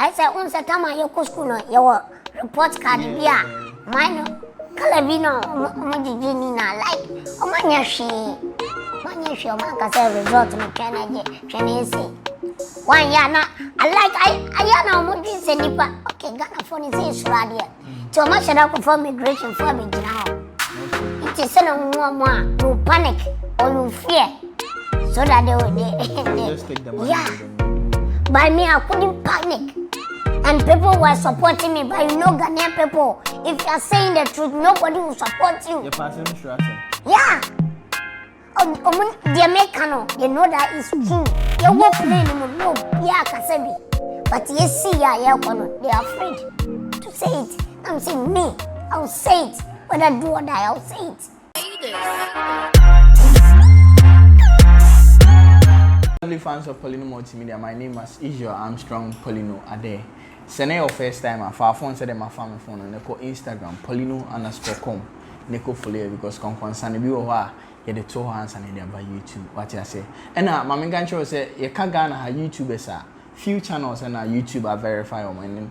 I said on Satama Yoko school your report card bia mine Calabino Mojina like Manyashi Maka result in Chinese 1 year now I know Mojin Senipa okay Ghana phone is radio so much that for migration for me now it is no panic or no fear so that they just take the money. Yeah. By me, I couldn't panic. And people were supporting me. But you know, Ghanaian people, if you are saying the truth, nobody will support you. You're passing instruction. Yeah. The American, they know that it's true. You won't play anymore. No, yeah, Kasebi. But you see, they are afraid to say it. I'm saying me, I'll say it. Whether I do or die, I'll say it. Lovely fans of Paulino Multimedia, my name is Israel Armstrong Paulino Ade. Send your first time, our phone said my family phone on Instagram, Paulino_com. Neko follow because concern be over here the 2 hands and by YouTube. What you say? And my main gancho say you can't Ghana her YouTubers are few channels and YouTube are verified on my name.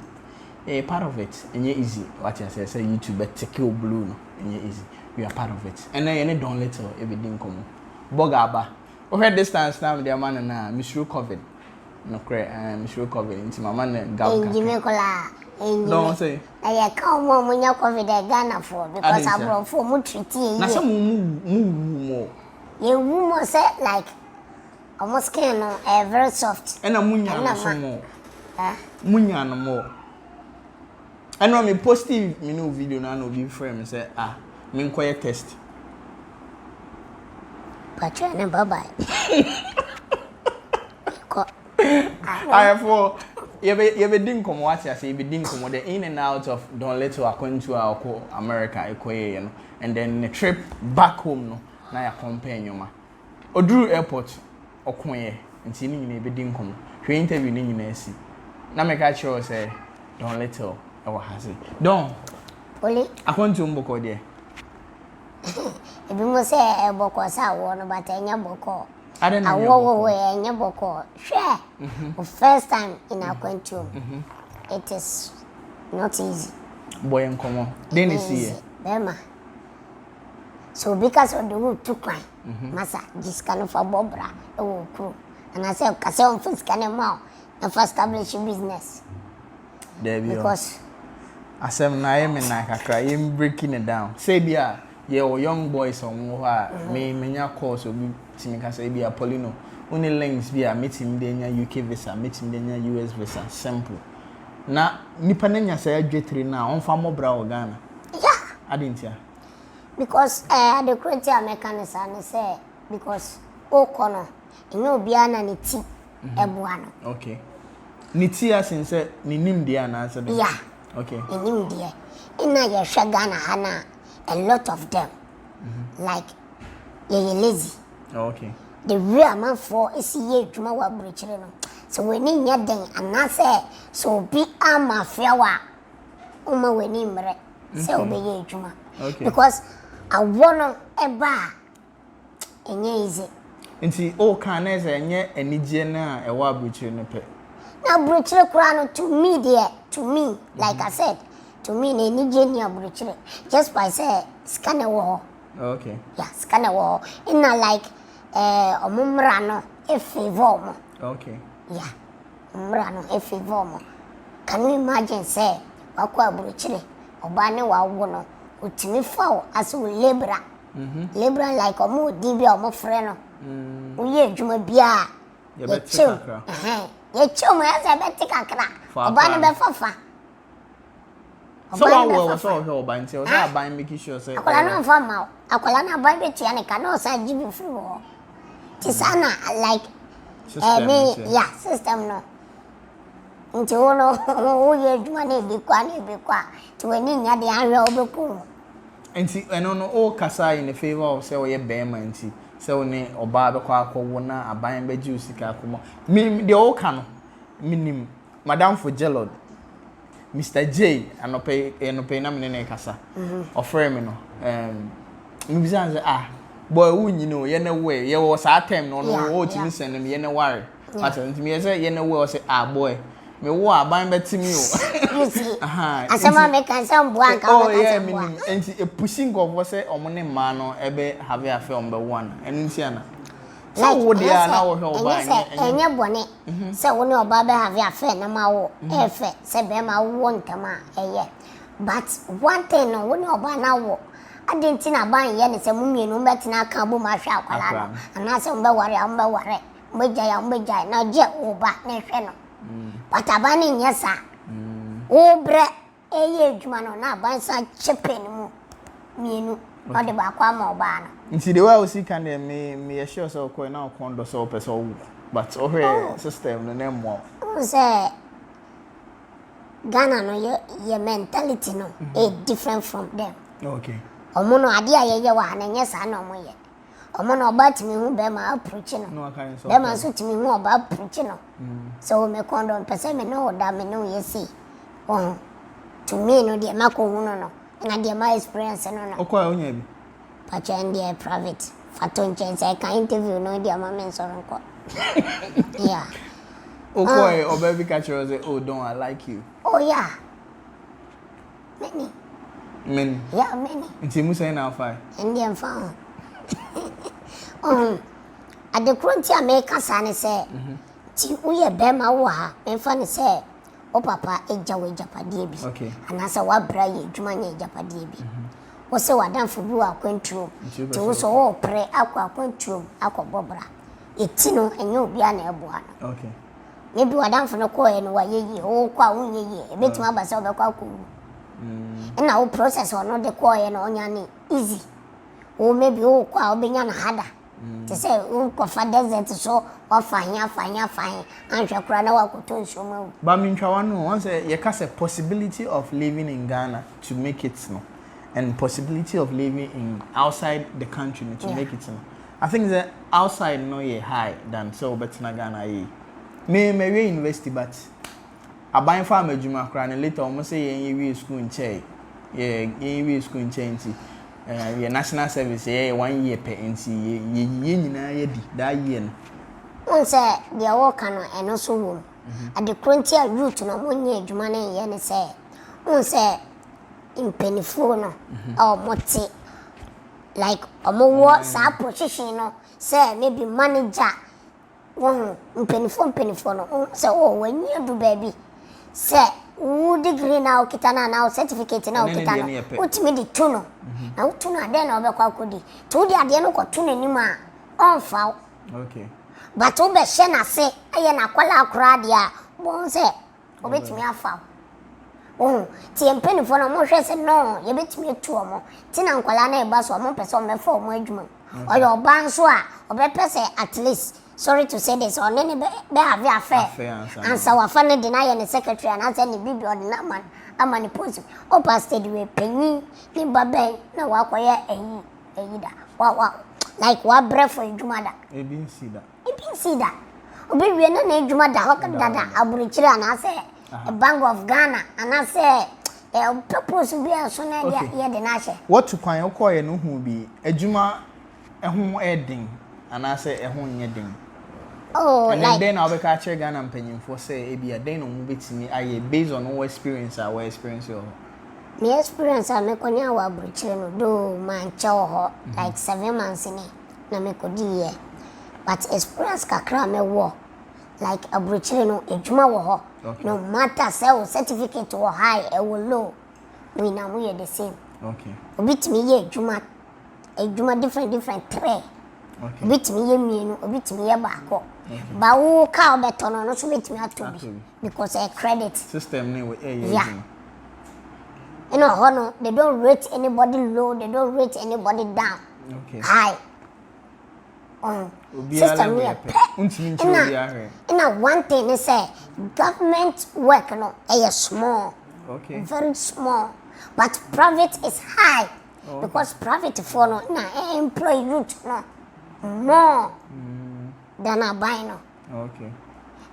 A part of it and you easy. What you say YouTube but take your blue and you easy. We are part of it. And then you don't let everything come. Bogaba. Okay, distance now with the man and Mr. COVID. No cray, Mr. COVID into my man Gal. Don't say. I can't want when you're COVID Ghana for because I brought 4 more treaty. Now some more. You woman said like almost can very soft. And a munya some more. Munya no more. I know me positive me no video now no be frame say me quiet test. Patrona bye-bye. I for you be din come what you say you be din come the in and out of don't let to according to our America you know and then the trip back home no na ya compare you ma Oduru airport okoye nti ni nyina be din come hwe interview ni nyina si na me ka sure say don't let to e wa hase don Oli according to mboko there ebi mo say e boko sa wo no but enya boko I don't know. Awo enya boko share first time in Akwentu it is not easy boy en komo then you see Bema so because of the route to cry masa this kind of a bobra e wo kru and I say kase on first can now and first establish business there be because asem na ye me na kakra ye breaking it down say bia ye o young boys on wo ha me menya course obi timi ka say bia Paulino only links bia meeting dey nya UK visa meeting dey nya US visa simple na nipa na nya say adwetri na on fa mobra o Ghana yeah adintia because the create American say because o kono ino bia na ne ti ebua no okay ni ti asin say ni nim dia na answer yeah okay ni nim dia ina ya hwa Ghana hana a lot of them like you lazy okay the real man for is ye dwuma wa brechire no so when ni nya den anase so bi ama fiawa uma weni mre say obeye dwuma okay because awono eba enye easy nti o kan na say enye anigye na e wa brechire no pe na brechire kura no to me there to me like I said to me na enigye ni abrechire just by say scanner wo okay yeah scanner wo ina like omumra no e favor mo okay yeah omumra no e favor mo can you imagine say wakwa abrechire oba ne wa wo no otimi fawo as we labor labor like omo di bia omo frɛ no uye adwuma bia ye beti kakra ye choma ya se beti kakra oba ne be fafa so wa so ho oba nti o say aban make sure say akola no fa ma akola na aban betu ya ne ka no sa give free wo ti sana like yeah system no nti wono uye adwuma ne bi kwa ti wani nya de ahwe obeku nti eno no o kasa in the favor of say we be ma nti say oni oba be kwa akwo na aban be ji usika akoma me de o ka no minim madam for jelod Mr. J anope na me ne kasa offer me no me bi say boy wunyi no ye na we ye wo sa time no no o timi send me ye na ware but nti me say ye na we o say boy me wo aban betimi o. You see. Asema make can some bua nka. Oh yeah, minim. Enti e pushing go for say omo ne ma no ebe have affair on be one. Enu ntia na. So wo dia na wo hwe oba enye bone. Say wo ne oba be have affair na ma wo. Efe say be ma wo ntama eye. But one thing no wo ne oba na wo. Adenti na ban ye ne say mumienu betina kan bo ma hwe akwala no. Ana say mbe ware. Mbeja na je oba na hwe no. But abani nyesa. Obre eye adwuma no na abansa chepe ne mu mienu o de ba kwa ma oba no. Nti the way we see can me sure so ko na kondo so person but ohwe system no na mo. Say Ghana no your mentality no is different from them. Okay. Omo no ade ayeye wa na nyesa na omo ye. Omo no oba timi hu be ma approach no. No kan so. Be ma so timi hu oba approach no. So me kondo pese me no oda me no yesi. Oh, to me no dear mako no na dear my experience no. Okwa onya bi. Pacha and private. Faton chance I can interview no dear my men so nko. Yeah. Okwa o baby catch you say oh don't I like you. Oh yeah. Many. Yeah, many. Nti mu say na fa. Indian fan. At the crunty America san say. Ti uye be ma wo ha. Me fa ne say o papa eja we japadie bi. Okay. Anasa wa bra ye dwuma nye japadie bi. Wo se wadanfo bi wa kwanturo. Ti wo so wo pre akwa kwanturo akobobra. Eti no enye obi ana eboa no. Okay. Ye bi wadanfo no ko ye no wa yeyi o kwa wo yeyi. Ebetuma ba se obekwa ko. Na wo process ono de ko ye no onya ni easy. O maybe o kwa obenya na hada. Ti say o ko fa desert so o fanya anhwe kura na wa koto nsomo. Ba mi ntwa wanu won say ye ka say possibility of living in Ghana to make it no and possibility of living in outside the country to make it no. I think the outside no ye high than so better Ghana ye. Me university but aban fa amedwuma kura na later almost say ye school in Che. Ye school in Che nti your national service 1 year per NC ye nyina ye di that year no. One say the work no eno so wom. At the frontier route no monye adwuma na ye ne say. One say in penifo no or moti like omo wo sa position no say maybe manager one penifo no say oh when you do baby say wo degree na okitana na certificate na okitana utimi di tuno na utuno ade na obekwa kodi to di ade no koto nanim a onfa. Okay. But obe hye na se aye na kwala akura de a bon se obetimi afa. Oh, ti empenifo na mo hwe se no ye betimi etu omo ti na nkwala na eba so omo pese omo fa omo adwuma oyo oba nso a obepese at least sorry to say this on any be have affair and so wa fa ne de na ye ne secretary and answer ne bibi on na man amani post o pasted we penyi ni babe na wa koye eyi da wa like wa bref for adwuma da e bin see that obi wie na adwuma da ho dada aburichire ana say a Bank of Ghana and say purpose be so na ye de na she what to kwan okoye no hu bi adwuma ehun edin ana say ehun nye din. Oh, and like then I'll be catching Ghana and penny for say a be a day no move to me I based on our experience your my experience I me konya wa aburichire no do man chow ho like 7 months ni na me kodi ye but experience kakra me wo like aburichire no adwuma wo ho no matter say o certificate wo high e wo low we na we the same. Okay. Obitimi ye adwuma different three. Okay. Obitimi ye mienu obitimi ye baako. Ba wo ka obeto no so betimi atobi because a credit system ne we yeah. You know, they don't rate anybody low, they don't rate anybody down. Okay. High. System here. One thing they say, government work is small. Okay. Very small. But private is high. Because private for employee route more than a buy. Okay.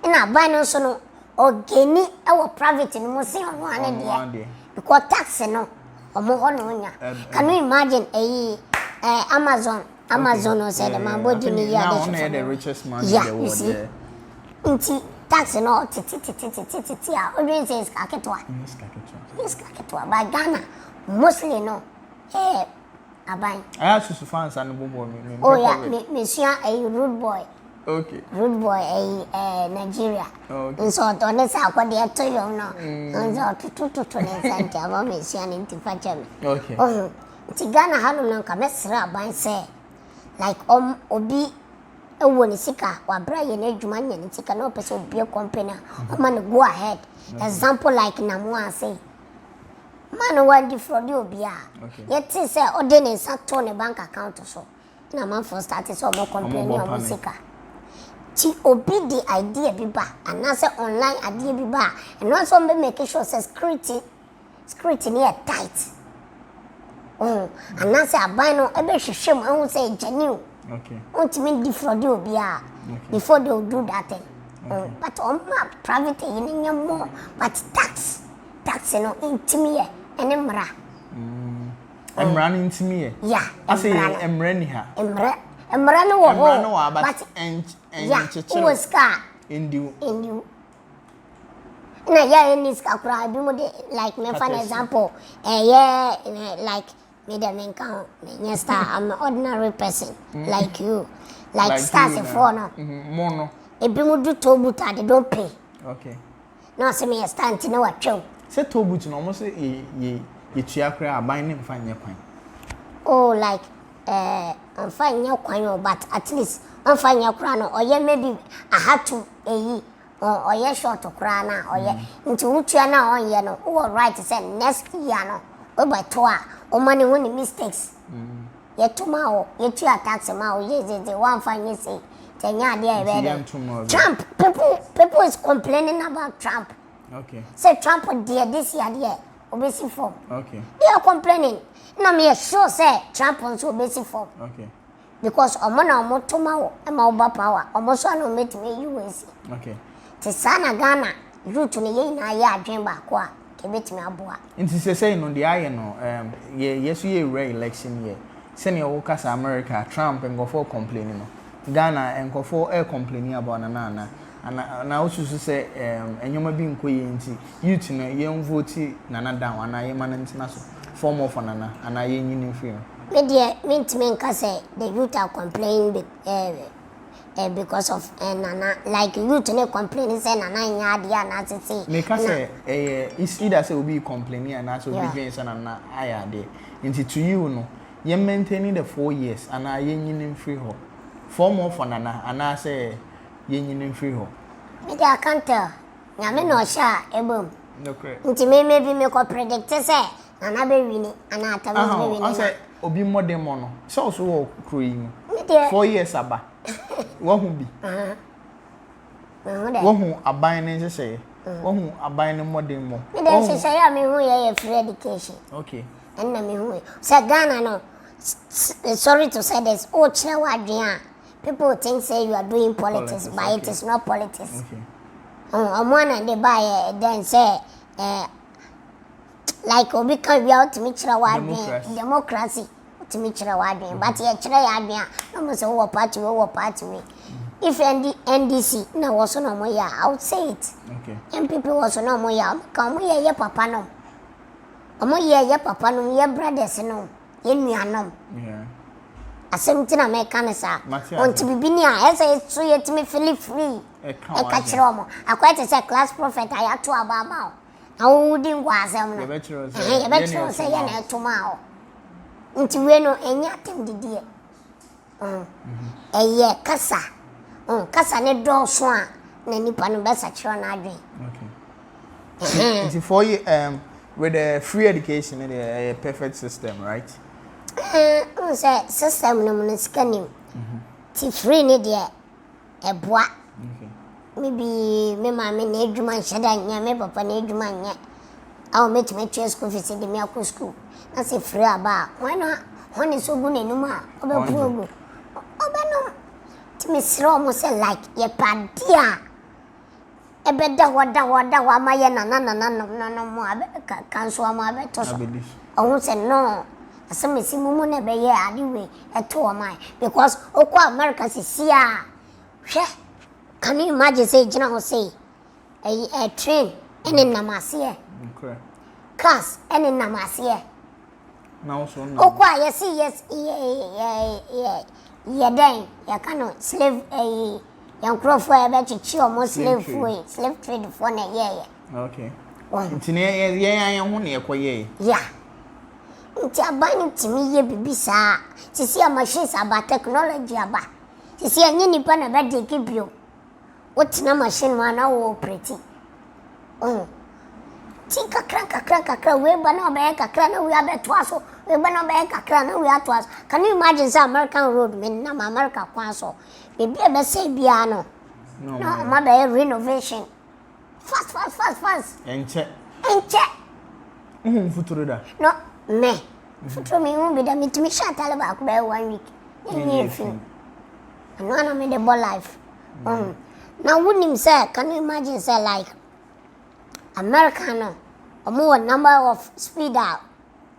In a buy so no or geni our private in Museum one day. Because tax no or more no. Can you imagine Amazon? Amazon said the man body me the richest man in the world. tax no titi a odwen say ska ketwa ska ketwa ba Ghana mostly no aban I ask you fans and bobo me oh yeah me sua a rude boy okay rude boy Nigeria okay so to ne sa kwa de to yo no so to ne sante aba me sua ne ntifa chame okay ti Ghana hanu no ka mesra aban say like obi ewo ne sika wa bra ye na adwuma nya ne sika na opese obi company o man go ahead example like Namwa say man wan di fraud obi a yet say o de ne sa to ne bank account so na man for start so mo company o sika ti obi the idea bi ba and say online idea bi ba and also make sure say security near tight and say aban no ebe hwehwe mo hu say genuine okay ultimate defraud obi a before they will do that thing but on my private in more but tax no intimi ene mra emra no intimi yeah I say emra ni ha emra no wo but yeah it was car in you na yeah in this kakura bi mo de like me for example yeah like me the main count yes I'm an ordinary person like you like stars for no mono e bi mo do to buta they don't pay okay no say me stand na wa twem say to buta no mo say ye tua kra aban ne mfa nye kwan oh like mfa nye kwan but at least mfa nye kra no oye maybe I had to oye short kra na oye nti wutua na onye no wo right say next year no we by to o money when mistakes ye tuma o ye tua tax ma o ye ze one fine ye say tenya ade Trump people is complaining about Trump okay say Trump did this year there obesi form okay they are complaining na me sure say Trump on so obesi form okay because omo na omo tuma o e ma oba power omo so na meet me US okay te sana Ghana route ne ye na ya adwen ba ko a kebetimi aboa nti say no the aye no yesu ye re-election ye senior wo kasa America Trump ngofo complaining no Ghana ngofo complaining about na osusu say enyoma bi nkoye nti youth no ye vote nana down ana ye man ntina so form of nana ana ye nyini free me dey mentimi nka say the youth are complaining because of nana like youth ne complaining say nana nya ade ana tete me ka say is either say obi complaining and so obi say nana aya ade nti to you no ye maintaining the 4 years ana ye nyini free ho form of nana ana say ye nyini free ho me dey can't tell nya me no sha ebom no correct nti me maybe me ko predict say nana be wini ana atami be wini I say obi modern mo no so wo kro yi 4 years aba wo hu bi wo hu aban ne sese wo hu aban ne modern mo me dey sese ya me hu ye free education okay and na me hu say Ghana no sorry to say this o chere wadwen people think say you are doing politics but okay. It is not politics okay na dey buy then say like obi kan we out me chere wadwen democracy to me chere wadwen but ye chere ya adwen no mo say wo party we if NDC na was no mo ya I would say it okay and people was no mo ya kan mo ye papa no omo ye papa no ye brothers no ye nuanom yeah asem tina me kanisa onti bibini a ese so ye timi feel free e ka chere omo akwa te say class prophet ayato abama o na wo di ngwa asem no ye be chere say ye na etoma o nti we no enya tem didie eye kasa kasa ne do so a na nipa no be sa chere na adwen okay nti for you with the free education a perfect system right say system no mo scanning ti free ne de e boa okay maybe me mama na edwuma sheda nya me papa na edwuma nya aw me school fees de me akọ school na say free aba when so gu na numa obepuogu obeno ti me sro mo say like ye padia ebe da wada ma ye na mo abe kanso ama abe to so ohun say no asem si mumu na be ye adiwe eto o mai because okwa America sisia hwe can you imagine say jina ho say a train any namase Okay. cars any namase Now so no. okwa yes yeah then ya kano slave yankrofo e be chichi omo slave trade for na yeah. Okay. Nti ne ye ho ne ekoye. Yeah. Nti abani timi ye bibi saa. Sisi machines aba technology aba. Sisi enye nipa na be de kibio. Wotina machine ma na wo operate. Ti kakra we ba na be kakra na we abeto aso. We ba na be kakra na we ato aso. Can you imagine say American road men na America kwa so. Bibi e be say bia no. No, ma be renovation. Fast. Enche. Futuro da. No, me. Futuro me won't be da me to me shut all about 1 week. No, I made the ball life. Now wouldn't him say, can you imagine say like Americano or more number of speed out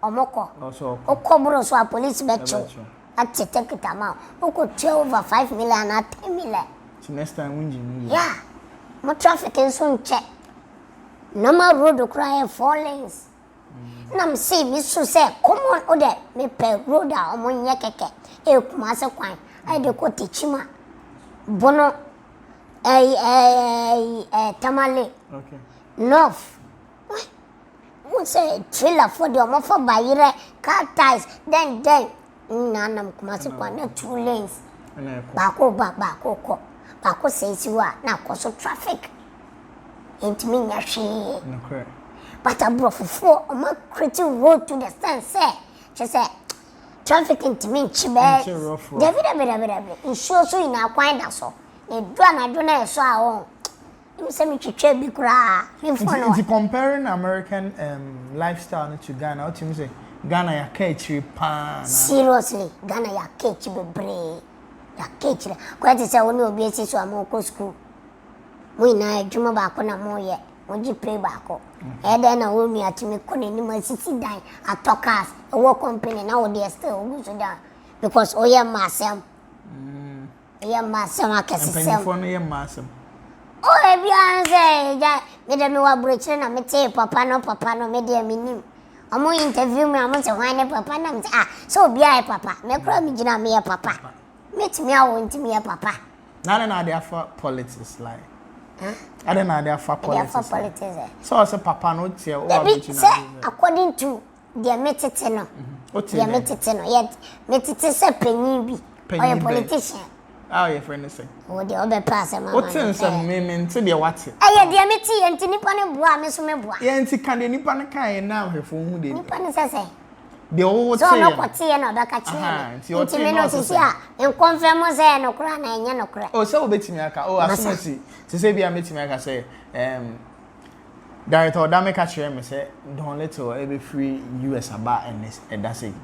or moko. Also. O cobro so a police betcho. At take it amount. Who could over 5 million at 10 million. So next time when you Yeah. More traffic in soon check. Normal road cry 4 lanes. Nam see me so say, come on, ode me pe road a omo nye keke. E kuma se kwan. I de ko tichima. Bono Tamale. Okay. North. Who say trailer for the omo for bayire car ties then nanam kuma se kwan na 2 lanes. Bako says you are now cause of traffic. Ain't me yashi. No correct. But I brought for a creating road to the stand say. She said traffic into me chibe. David. In sure so in our quiet so. A drone I don't know so on. You say me to check bikura. It's comparing American lifestyle to Ghana. What you say? Ghana ya catchy pan. Seriously, Ghana ya catchy be ya catchy. Quite say only obi so am go school. We na adwuma ba ko na mo ye. Mo ji pay ba ko. E dey na wo mi atimi ko ni ma sisi dan atokas. E wo company na wo dey still wo so down because oye masem. Oye masem akesem. And for no ye masem. Oh, e bia say ja me dey me wa brochire na me tell papa no me dey minim. Omo interview me amo say wan papa na me so obi ai papa. Me kro me gina me ye papa. Meet me awo ntimi ye papa. Na dey for politics like. I don't know they are for politics. So I say papa no tie o according to their metete no. Their metete no. Yet metete say penyin bi. Or a politician. How your friend say? Oh, the other person mama. What things am me nti dey what? Eh, their meti enti nipa ne boa me so me boa. Ye nti kan dey nipa ne kan na hwefo hu dey. Nipa ne say. Dey o so no kwete na oba ka kire. Nti me no sisi a en confirm say no kura na enye no kura. Oh, so obetimi aka. Oh, asumasi. Say bia metimi aka say director da make kire me say don let e be free US aba and that's it.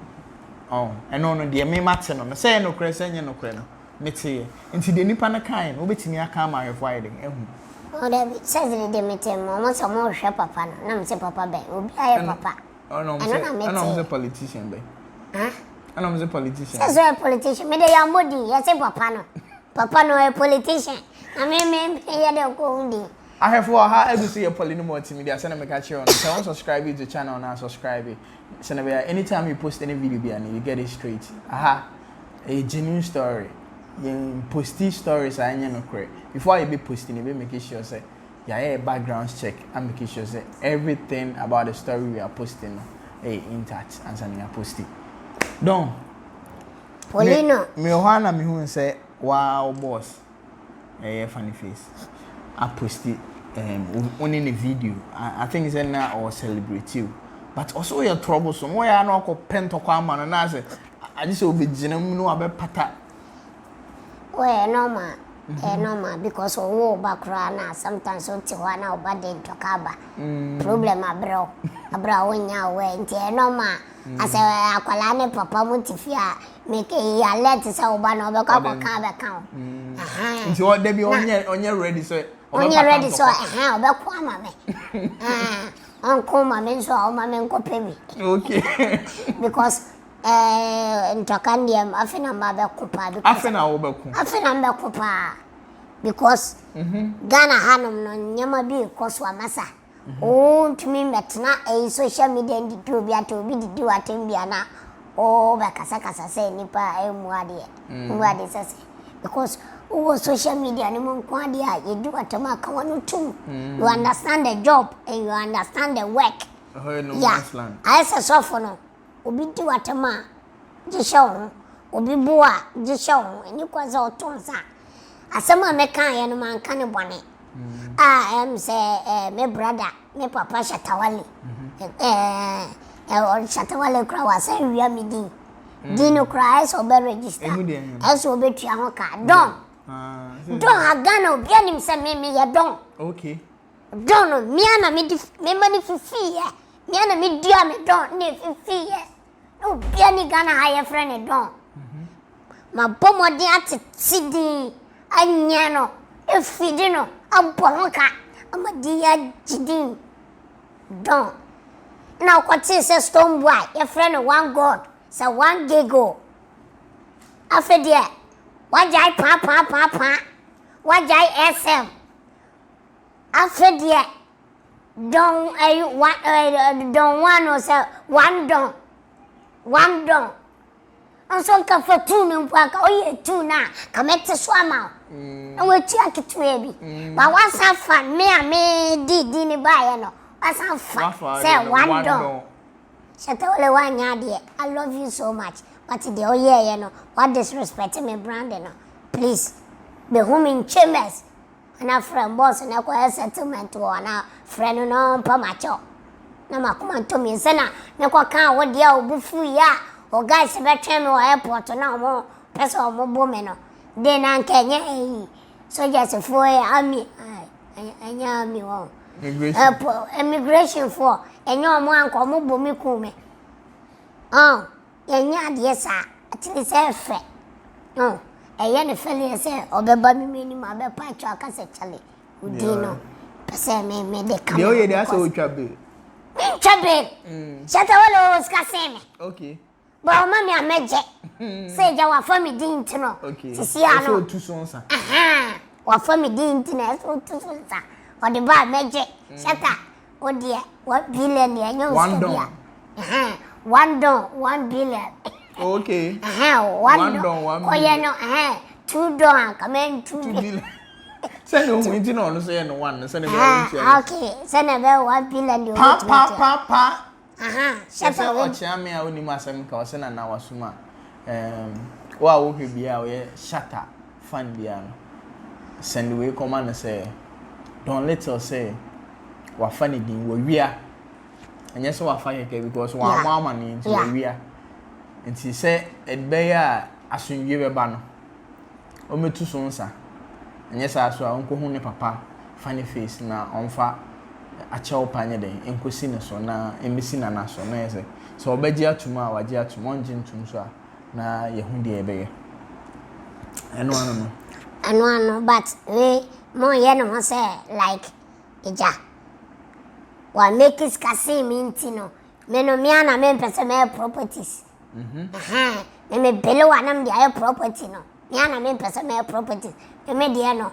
Oh, and no dey me mate no. Say no kura say enye no kura no. Mete nti de nipa na kan no obetimi aka ma hwefo ayede ehu. Oh, David says the meeting mo so mo hwe papa no. Na me say papa be obi aye papa. Oh no, I'm a politician, babe. Huh? I'm a politician. That's a politician. Me dey ambodi, you say papa no. Papa no a politician. I mean, here they go undi. I have for how every see a Paulino multimedia. Send me catch you on. So I want to subscribe to the channel now. Subscribe it. Send me anytime you post any video, you get it straight. Aha, a genuine story. You post these stories, I ain't no correct. Before you be posting, you be making sure say. Yeah, backgrounds check. I'm making sure that everything about the story we are posting, intact and something are posting. Don't. Paulino. Me Johanna me who say, wow, boss. Funny face. I posted only in a video. I think it's now or celebrate you, but also you're troublesome. Why I know ko pento kwa man and I say, I just will be genuine no about pata. Well, normal. Normal because we background na sometimes so tiwana obade ntokaba problem abro wonya we nti normal ase akwala ne papa mutifia make e alert say oba na obeka ko kan be kan nti o de bi onye ready so obeko ama me onko ma me so o ma me nko pemi okay because ntokandiem afina mba be kupa afina wo be ku afina mba kupa because Ghana hanum no nyama bi koso amasa o ntumi metna e social media ndi do bi ato bi di watem bia na o ba kasa say nipa e muade sase because social media ni mon kwa dia ye do atama ka wonu tum you understand the job and you understand the work yeah I say so for no obi di watama ji show obi boa ji show ni kwaza otonsa asema meka ye no man kan bone say me brother me papa Shatawale Shatawale kra wa say wi mi din dino kra so be register so be tua ho ka don agana obi anim se me ye don okay don no mi ana me mani fifi ye mi ana me dua me don ne fifi ye obi ani Ghana ha ye friend don ma bomodi atiti anya no efidi no abonka amadi ya jidin don now kwati say stone boy your friend one god say one gigo afede wajai pa wajai sm afede don don one say one don anso ka fa tu ne mpa ka oye tu na ka mete so ama na wati akitu ebi ba wasa fa me a me di ni ba ye no wasa fa say one don Shatawale wanya de I love you so much but the oye ye no what disrespect me brand no please be home in chambers and a friend boss na kwa settlement na friend no pa macho na makoma to me sana na kwa kan wo dia obufu ya o guys be twen me airport na mo pesa o mo bo me no de na nkenye so just for ami anya mi wo immigration for enyo mo anko mo bo mi ku me enya de sa atini se fe eye ne fele se obeba mi ni ma be pa twa ka se chale udi no pese me de kam de oye de asa otwabe Shatawale ska se me okay ba ma mi ameje se ja wa fa mi din tino sisi ano so tu so nsa wa fa mi din tino so tu so nsa o de ba meje shata o de 1 billion ye nyo so bia 1 billion okay 1 don o ye no 2 don ka men 2 billion say no hu nti no so ye no 1 say no be okay say no be 1 billion de pa shata o chiame a oni masam ka o se na wasuma wa wo hwe bia o ye shata fan bia no send we come and say don't let us say wa fan din wo wia enye so wa fan yeke because wa mama ni nti wo wia nti say edbe ya asunwie be ba no o metu so nsa enye sa so a onko hu ne papa funny face na onfa achew panye den enkosi ne so na emisi na na so na yese so obaji atuma a waji atuma onje ntum so a na yehu de ebeye eno ano but we mo ye no say like eja wa make it kasi minti no me no me ana me pese me properties me belo anam dia property no me ana me pese me properties me dia no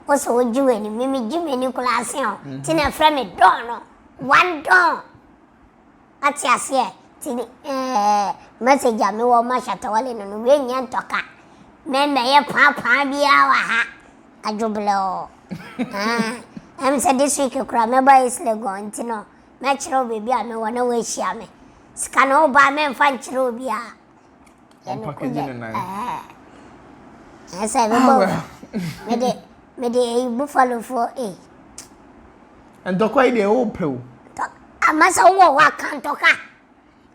also ojuwe ni mimi jime ni class yo tina frame me don no 1 don ati ase ti message a me wo ma Shatawale no we nya ntoka me ye papa bia wa ha ajoblo am said this week kra me ba is le go ntino me chiro baby a me wona we hia me ska no ba me mfa chiro bia ya no ko asa me de buffalo for ndokwa ide o pew amasa wo wa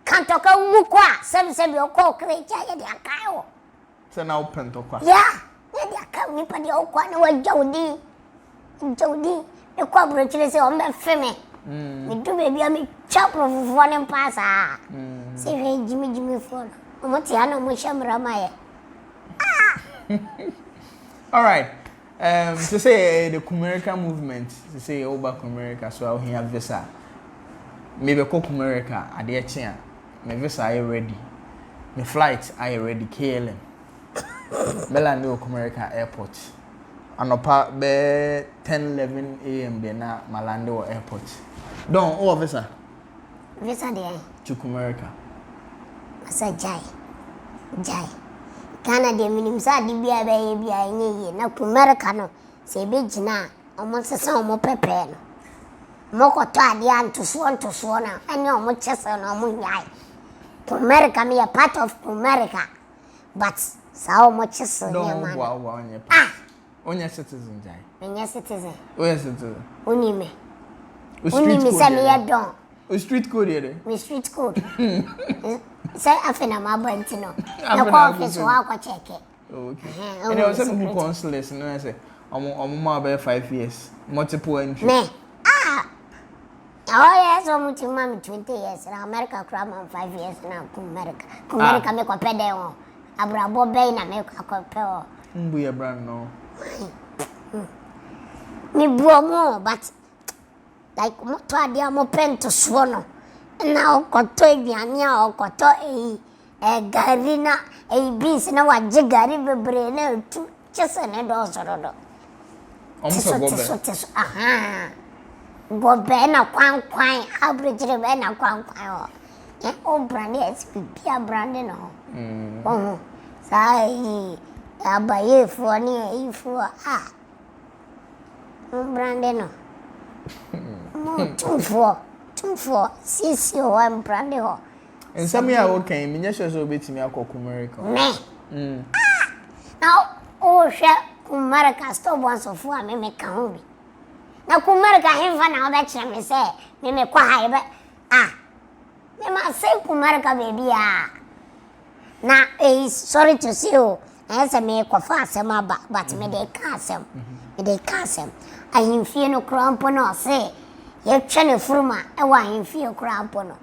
kantoka wu kwa sebi okọ krecha ya de akayo se na open tokwa ya de akayo ni pa de okwa na wa jawdi e kwa bro chire se o mbe feme me do baby am chap for ne pasa se he jimi for o mo ti ana mo shamra maye all right to say the Kumerica movement to say over Kumerica so I have visa maybe ko Kumerica ade chia my visa are ready my flight are ready KLM Melanie Kumerica airport anopa be 10-11 a.m. de na malande airport. Don o visa. Visa de to America. Asa jai. Ghana de minim sa di bia be bia nye na America no se be gina omo sesa omo pepe no. Moko to ade antoso na ene omo chese na omo nyai. America me a part of America. But sa omo chese nyama. Wow, onye citizen jai. Onye citizen. Oye citizen. Unime say me ya don. O street code here. Me street code. Say afena ma bantino. Na ko office wa ko check. Okay. And I was saying who consulate no I say omo about 5 years. Multiple entry. Me. Oh yes, almost 20 years. In America crab 5 years now America. America me ko pede won. Abrabo be na me ko pe o. Mbu ya brand no. Me buomo but like moto ade mo pento so no. Na okoto aduane a okoto garina beans na waje gari bebre na tu chese ne do so do. Omso gobe. Aha. Gobe na kwan average be na kwan o. O brand SPP brand no. Oh. Sai abaye fo ni ifo brand no. Tumfo sisi o brand ho. And some year okay, me nyesho so betimi akoko America. Me. Now o hwe America stop once of four me ka ho bi. Na America hemfa na oba kire me say me kwa ha be me ma say America baby na sorry to see you. Esa me kwa fa asem aba but me dey ka asem. Ahimfie no krampo no say ye twene furuma e wa ahimfie krampo no.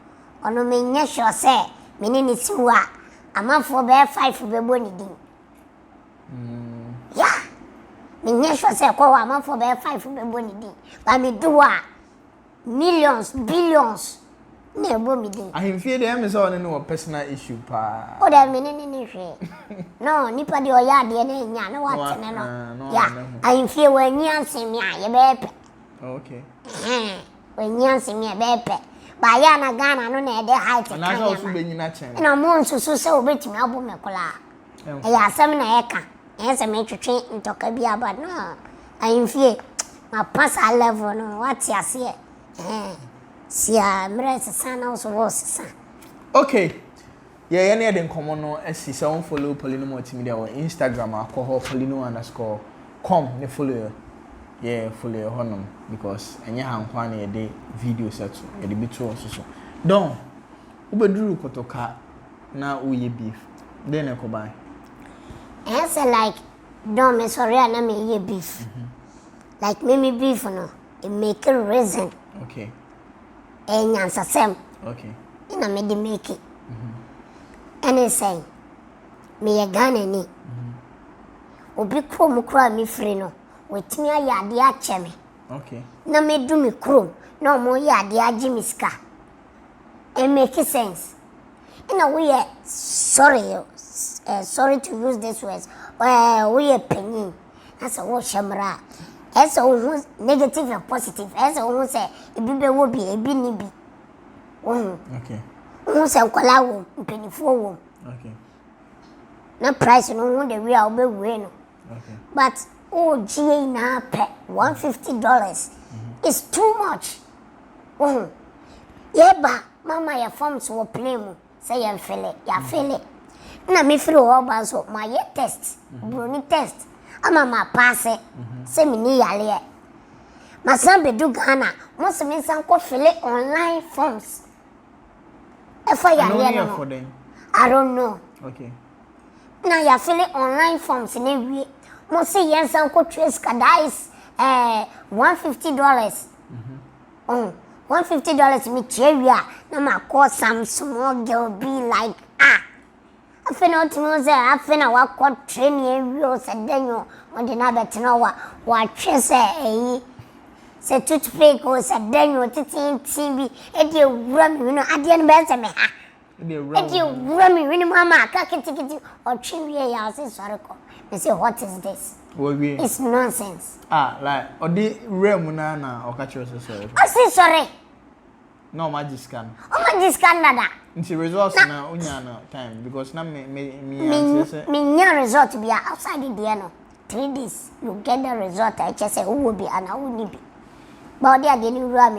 Ono me nya sure say me ni siwa amanfo be 5 be boni din. Yeah. Me nya sure say ko amanfo be 5 be boni din. Ba me do millions, billions na bo mi din. Ahimfie de am say ono no personal issue pa. O da me ni hwe. No, nipa de o ya de na nya na wat ne no. Yeah. Ahimfie wa nya nsemi a ye be pe. Okay. When nsemi e be pe. Ba ya na Ghana no na e de height kan. Na so be nyina chen. Na mo nsusu se obetimi abo me kola. E ya asem na e ka. E se me twetwe ntoka bi aba no. Ahimfie ma pass a level no what ya se. Sia mres sana so was. Okay. Yeah, na den komo no esi se won follow Paulino Multimedia on Instagram akoho Paulino_com ne follow. Yeah, follow your honor because enya hankwa na ye video set ye de bitu so. Don ubeduru kotoka na uye beef. Then e ko buy. It's like don't me sorry na me ye beef. Like me beef no, it make a reason. Okay. Enyansa sem. Okay. Ina me de make it. And it's saying me ye Ghana ni. Obi krom kra me free no. Wetimi ayade a cheme. Okay. Na me do me krom. Na mo yade a jimiska. It make sense. In a way, sorry to use this words. We are penny. That's a word shamra. As a negative and positive. As a say, it will be a binibi. Okay. Who say, Kolawo, penny for. Okay. No price, no, the real be win. Okay. But GA na pay $150 is too much. Yeba, mama ya forms wo play mu. Say ya feel it. Na me free oba so my test. Broni test. Ama ma pass it. Say me ni yale. Ma sambe do Ghana. Mo se me san ko fill online forms. If I yale no. I don't know. Okay. Na ya fill online forms ni wie. Mo se yen san ko trace kada is $150. $150 me cheria na ma call some small girl be like I feel to know say I feel wa ko train you say denyo on the na betena wa twese say toothpick o say denyo titin TV e de wura me no ade no be say me ha e de wura me mama ka kitikiti o twiwe ya say sorry ko They say, what is this? It's nonsense. Like, or the remuna na or catch yourself. I say sorry. No, magic scan. Oh, magic scan, Dada. It's results now, unyana time because now me result to be outside the Diano. 3 days, you get the result. I just say who will be and who will be. But they are the new run,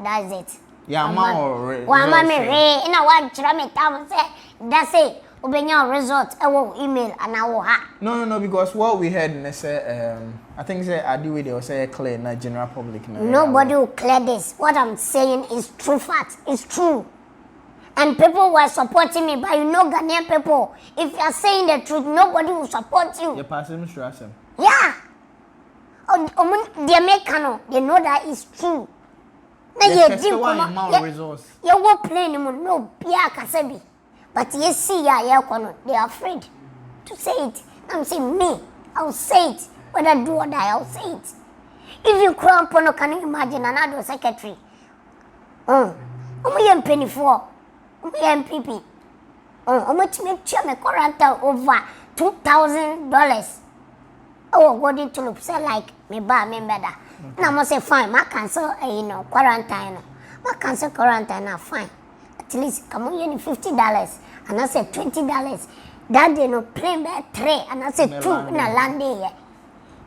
that's it. Yeah, ma or one mammy, in a one tram town say, that's it. Obey your result, I will email and I will have. No, because what we heard, and say, I think say I do it, or say clear in the general public. Nobody will clear this. What I'm saying is true fact. It's true. And people were supporting me, but you know Ghanaian people, if you are saying the truth, nobody will support you. You're passing through us. Yeah. The Americano, they know that it's true. Now you won't play anymore. No, Pia Kasebi. But you see, they are afraid to say it. I'm saying me, I'll say it. Whether I do or die, I'll say it. If you crown Pono, can you imagine another secretary? I'm 24. MPP. How much make sure me quarantine over $2,000? Oh, go to look say like me buy me better. Now I say fine, I cancel quarantine. I cancel quarantine fine. At least come on $50 and I say $20. That day no play by 3 and I say 2 in a land here.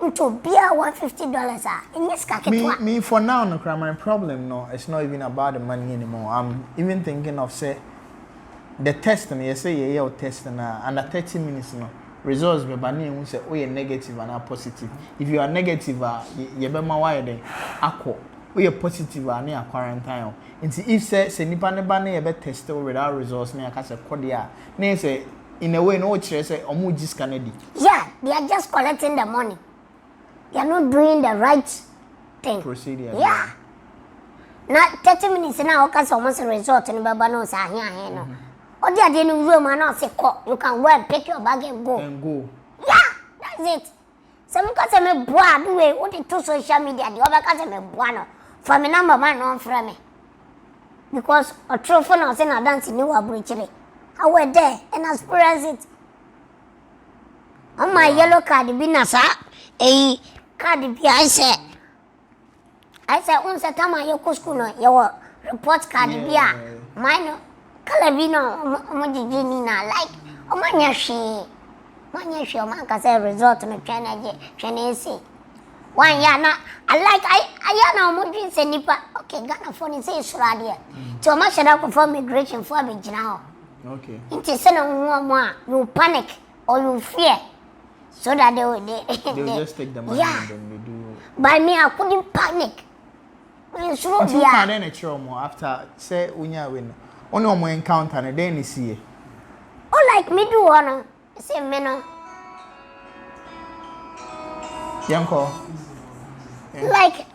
Into beer $150 in this kaki. Me for now no my problem no it's not even about the money anymore. I'm even thinking of say the testing you say you test na under 30 minutes no results be ba na say oh you negative and positive. If you are negative you be ma why then akọ oh you positive and you quarantine. If say nipa ne ba na you be test without results na ka say kodia na say in a way no chere say omo ji scan di. Yeah, they are just collecting the money. They are not doing the right thing. Procedure. Yeah. Now 30 minutes now, because almost a result in Baba knows I hear no. Or they are in room and not say you can go and pick your bag and go. Yeah, that's it. Some custom me boa do it what to social media, the other custom me boa for me number man on from me. Because a true phone was in a dance in New Abuchile. I were there and I experienced it. On my yellow card, the binasa, card be I said, once a time I your school, your report card be mine, Calavino, Mojina, like, Manyashi, man, say resort to Chinese. 1 year now, I know Mojin Senipa, okay, Ghana phone is Australia. So much that for migration for me now. Okay. It is no you panic or you fear. So that they will just take the money and then they do. By me, I couldn't panic. But you can then a more after say unya win. Only more encounter and then you see. Oh, like me do one. Say me no. Yanko. Like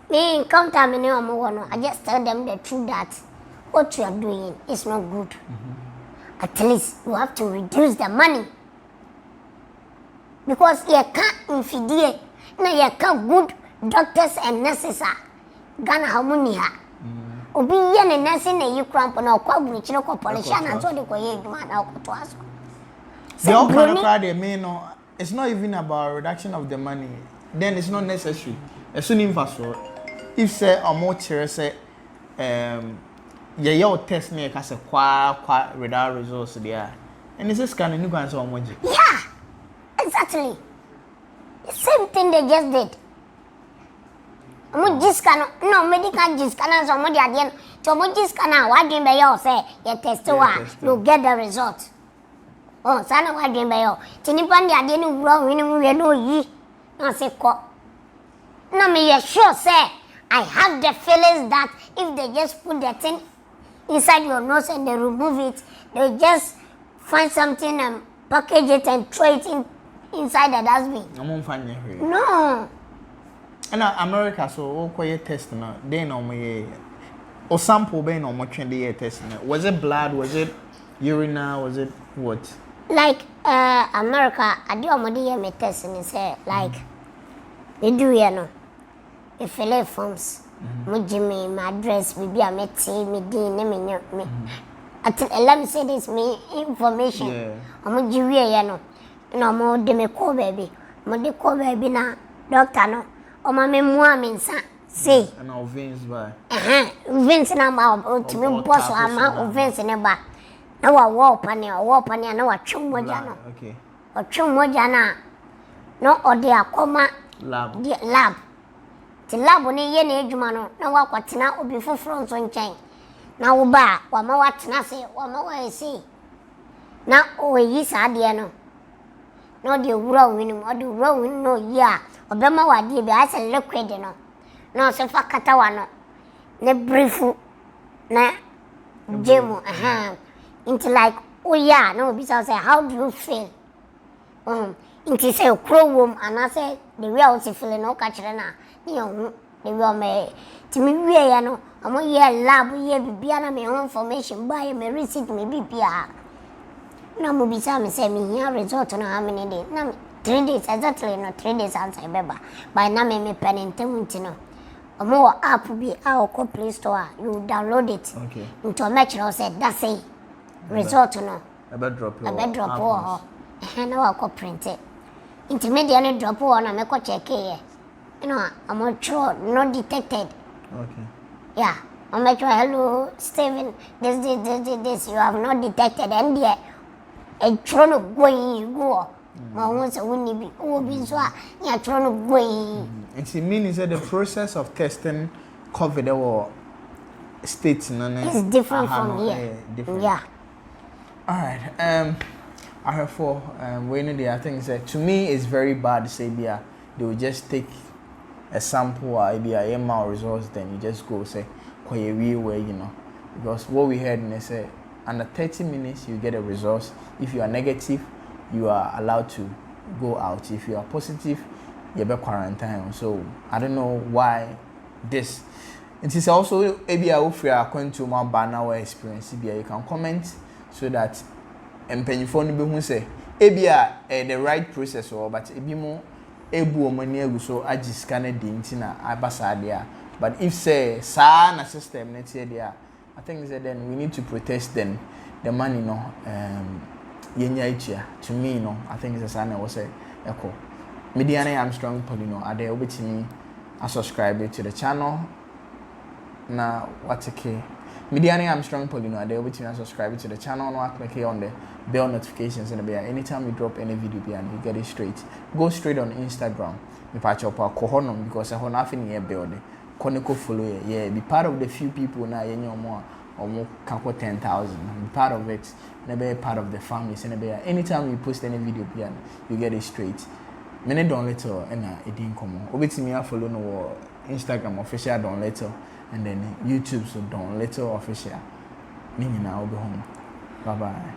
me encounter me no more. I just tell them the truth that what you are doing is not good. At least you have to reduce the money. Because you can't infidel. Now you can't good doctors and nurses are Ghana harmonia. Obi yen and nursing you cramp on our quabbling, no politician, and so they go in man out to us. The all kind of crowd they may know it's not even about reduction of the money. Then it's not necessary. As soon as if say or more chair say your test me as a qua without results there. And it's just kind of new answer on one. Yeah. Exactly. The same thing they just did. No medical just can somebody at the end. So much just can what dream by you say you test you get the result. Oh, sana what dream by you. Tinipandi at the end wrong we know ye. No say ko. No me sure say I have the feelings that if they just put the thing inside your nose and they remove it, they just find something and package it and throw it inside the dustbin. No. And America so quiet test now. They know me or sample be no much the test. Was it blood? Was it urine? Was it what? Like America, I do a test and say like they do they fill out forms. Me my address, maybe I met me me. Let me say this me information. I'm na mo de me call baby mo de call baby na doctor no o ma me mua me nsa say and our veins by veins na ma o timi boss ama o veins ne ba na wa wo pani na wa twum moja no okay o twum moja na no o de akoma lab ti lab ni ye na edwuma no na wa kwatena obi foforo nso nchen na wo ba wa ma watena se wa ma wa esi na o yi sa de no no de wura winu o de wura winu no ya obema wa de bi asa liquid no no se fa kata wa no ne briefu na jemu into like oh yeah no be say how do you feel into say crowom and I say the way I was feeling no catch na you know the way me to me we ya no amo ye lab ye bibia na me information buy me receipt me bibia na mo bisa me say me here result na how many days na 3 days exactly no 3 days answer beba by na me penentem ntino amo app bi a ko Play Store you download it okay into match no say that's it result no a bed drop na wa ko print it intermediate no drop na me ko check here you know I'm sure not detected okay yeah I'm like hello Steven this you have not detected and there a trying to go ma won say woni bi o bi so a ya trying to go it means that the process of testing COVID or states is different from here different. Yeah all right I have for when I think that to me it's very bad say they will just take a sample or maybe a MR results then you just go say quite way you know because what we heard and they say under 30 minutes you get a result. If you are negative you are allowed to go out. If you are positive you be quarantine. So I don't know why this it is also maybe I will free according to my banner experience you can comment so that mpanyifo no be hu say ebia the right process or but ebi mo ebu omani egu so agi scan di ntina abasa dia but if say sa na system net here dia I think that then we need to protest then the money no yenya ichia to me no I think it's a sign was say echo media na am strong Paulino ade obetimi subscribe to the channel na watake media na am strong Paulino ade obetimi subscribe to the channel no click on the bell notifications and anytime we drop any video and you get it straight. Go straight on Instagram me patch up kohonom because I have nothing here build koneko follow yeah be part of the few people na yenye omo kako 10,000 be part of it na be part of the family so be anytime you post any video you get it straight many don little and edin komo obetimi follow no Instagram official don little and then YouTube so don little official ni nyina obi home bye bye.